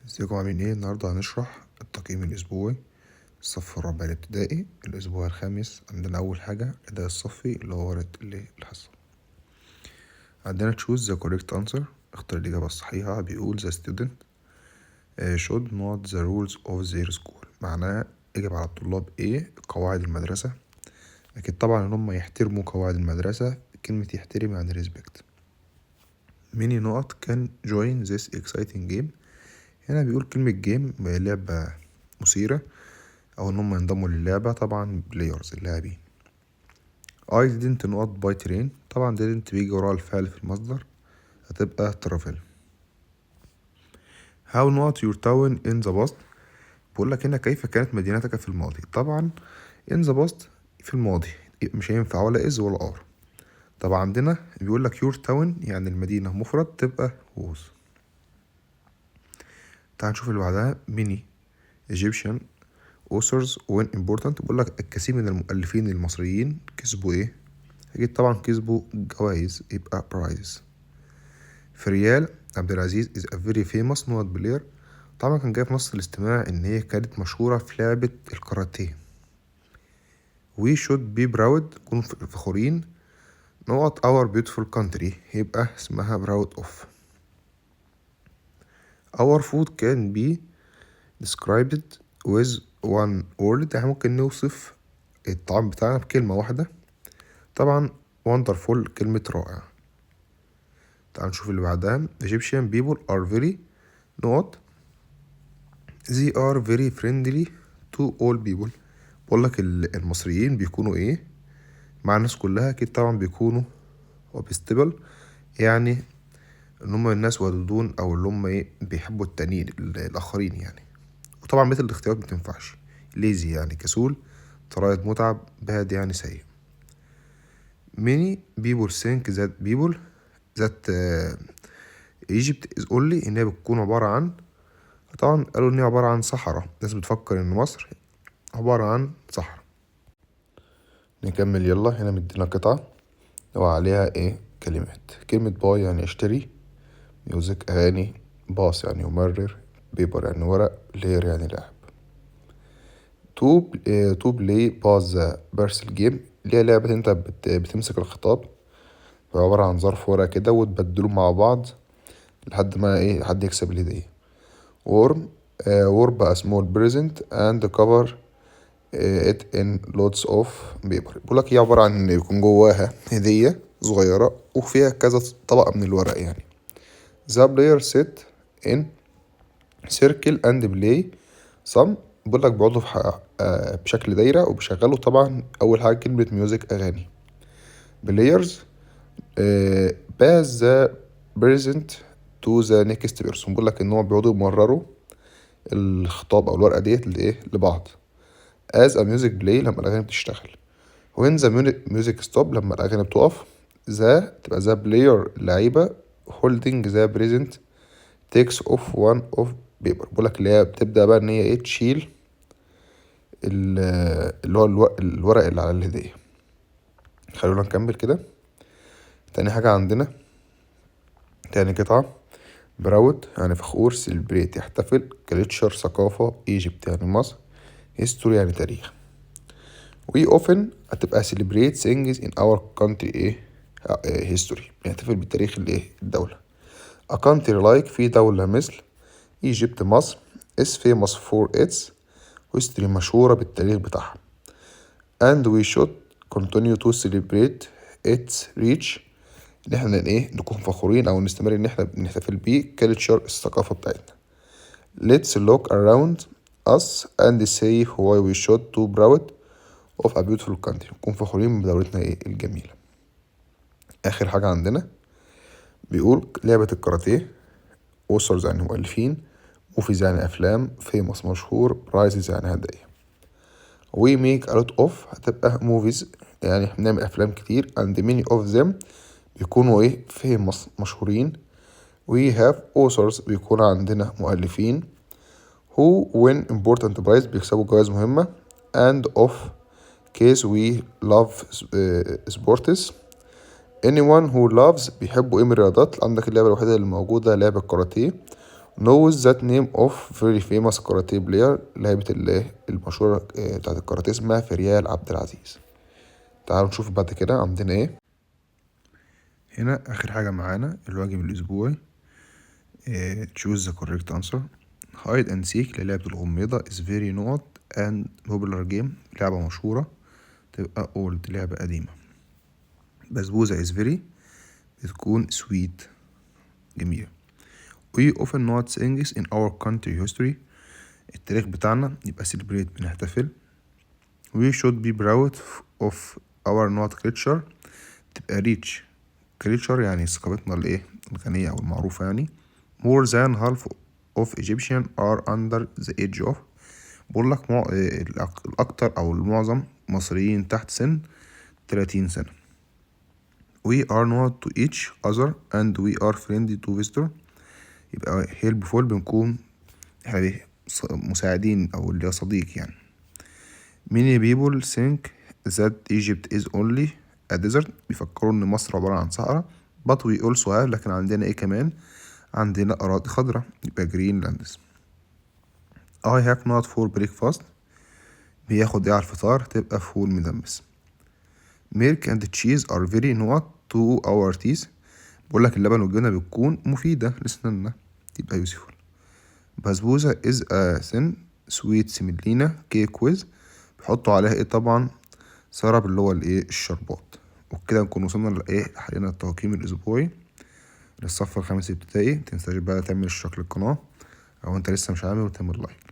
ازيكم عاملين ايه؟ النهاردة هنشرح التقييم الأسبوعي الصف الرابع الابتدائي الأسبوع الخامس. عندنا أول حاجة الأداء الصفي اللي هو ورقة الحصة. عندنا choose the correct answer، اختار الإجابة الصحيحة. بيقول the student should not the rules of their school، معناه يجب على الطلاب ايه؟ قواعد المدرسة. أكيد طبعا إن هم يحترموا قواعد المدرسة. كلمة يحترم يعني respect. many نقط can join this exciting game. هنا بيقول كلمة جيم لعبة مثيرة أو إن هم ينضموا للعبة. طبعا بلايرز اللاعبين. I didn't نقط by train، طبعا didn't بيجي وراها الفعل في المصدر، هتبقى travel. How نقط your town in the past، بقولك هنا كيف كانت مدينتك في الماضي. طبعا in the past في الماضي مش هينفع ولا is ولا are. طبعا عندنا بيقولك your town يعني المدينة مفرد تبقى was. تعال نشوف اللي بعدها. many Egyptian authors when important، بقول لك الكثير من المؤلفين المصريين كسبوا ايه؟ اكيد طبعا كسبوا جوائز، يبقى prizes. فريال عبد العزيز is a very famous نوت بلاير، طبعا كان جاي في نص الاستماع ان هي كانت مشهورة في لعبة الكاراتيه. we should be proud، نكون فخورين نقط our beautiful country، يبقى اسمها proud of. our food can be described with one word، يعني ممكن نوصف الطعام بتاعنا بكلمة واحدة. طبعا wonderful كلمة رائع. تعال نشوف اللي بعدها. Egyptian people are very نقط they are very friendly to all people، بقولك المصريين بيكونوا ايه مع الناس كلها. اكيد طبعا بيكونوا hospitable، يعني ان هم الناس ودودون او اللي هم ايه بيحبوا التانيين الاخرين يعني. وطبعا مثل الاختيارات متنفعش. lazy يعني كسول، طرائد متعب، bad يعني سيء. many people think that people that Egypt is only، إن هي بتكون عبارة عن، طبعا قالوا إن هي عبارة عن صحراء. الناس بتفكر إن مصر عبارة عن صحراء. نكمل يلا. هنا مدينا قطعة وعليها إيه كلمات. كلمة باي يعني اشتري، ميوزك أغاني، باص يعني يمرر، بيبر يعني ورق، لير يعني لعب. تو بلاي باز ذا بيرسل جيم، اللي هي لعبة انت بتمسك الخطاب، عبارة عن ظرف ورقة كده وتبدلوا مع بعض لحد ما ايه حد يكسب الهدية. ورم ورب a small present and cover it in lots of paper، بيقولك هي عبارة عن ان يكون جواها هدية صغيرة وفيها كذا طبقة من الورق يعني. the player sit in circle and play some، بيقولك بيقعدوا في بشكل دايرة وبيشغلوا طبعا أول حاجة كلمة ميوزك أغاني. players pass the present to the next person، بيقولك إن هو بيقعدوا يمرروا الخطاب أو الورقة ديت لإيه لبعض. as a music play لما الأغاني بتشتغل. when the music stop لما الأغاني بتقف. تبقى the player اللعيبة holding the present takes off one of paper، بقولك اللي هي بتبدأ بقى إن هي إيه تشيل اللي هو الورق اللي على الهدية. خلونا نكمل كده. تاني حاجة عندنا تاني قطعة. براود يعني فخور، سيلبريت يحتفل، كالتشر ثقافة، ايجيبت يعني مصر، هيستوري يعني تاريخ. we often هتبقى celebrate things in our country ايه history، بنحتفل بالتاريخ الايه الدولة. a country like في دولة مثل Egypt مصر is famous for its history مشهورة بالتاريخ بتاعها. and we should continue to celebrate its reach، ان احنا ايه نكون فخورين او نستمر ان احنا بنحتفل بيه culture الثقافة بتاعتنا. let's look around us and say why we should to proud of a beautiful country، نكون فخورين بدولتنا ايه الجميلة. اخر حاجة عندنا بيقول لعبة الكاراتيه، authors يعني مؤلفين، movies يعني افلام، famous مشهور، prizes يعني هدايا. we make a lot of هتبقى movies يعني بنعمل افلام كتير and many of them بيكونوا ايه famous مشهورين. we have authors بيكون عندنا مؤلفين who win important prize بيكسبوا جوائز مهمة and of case we love sports anyone who loves بيحبوا ايه من الرياضات. عندك اللعبة الوحيدة اللي موجودة لعبة الكاراتيه knows that name of very famous karate player. لعبة المشهورة بتاعت الكاراتيه اسمها فريال عبد العزيز. تعالوا نشوف بعد كده عندنا ايه. هنا آخر حاجة معانا الواجب الأسبوعي. choose the correct answer. hide and seek للعبة الغميضة is very not and popular game لعبة مشهورة تبقى old لعبة قديمة. بسبوسة is very بتكون sweet جميلة. we often not things in our country history التاريخ بتاعنا يبقى celebrate بنحتفل. we should be proud of our not culture تبقى rich culture يعني ثقافتنا الغنية أو المعروفة يعني. more than half of Egyptian are under the age of بقول لك الأكتر أو المعظم مصريين تحت سن 30 سنة. we are not to each other and we are friendly to visitor يبقى helpful بنكون احنا مساعدين أو اللي صديق يعني. many people think that Egypt is only a desert بيفكروا إن مصر عبارة عن صحراء but we also have لكن عندنا كمان عندنا أراضي خضراء يبقى Greenlands. I have not for breakfast بياخد على الفطار تبقى فول مدمس. milk and cheese are very not to our teeth بقولك اللبن والجبنة بتكون مفيدة لسناننا تبقى useful. بسبوسة is a thin sweet semolina cake with بيحطوا عليها طبعا سرب اللي هو الشربات. وكده نكون وصلنا حلينا التقييم الأسبوعي للصف الخامس ابتدائي. متنساش بقى تعمل اشتراك للقناة أو انت لسه مش عامل وتعمل لايك.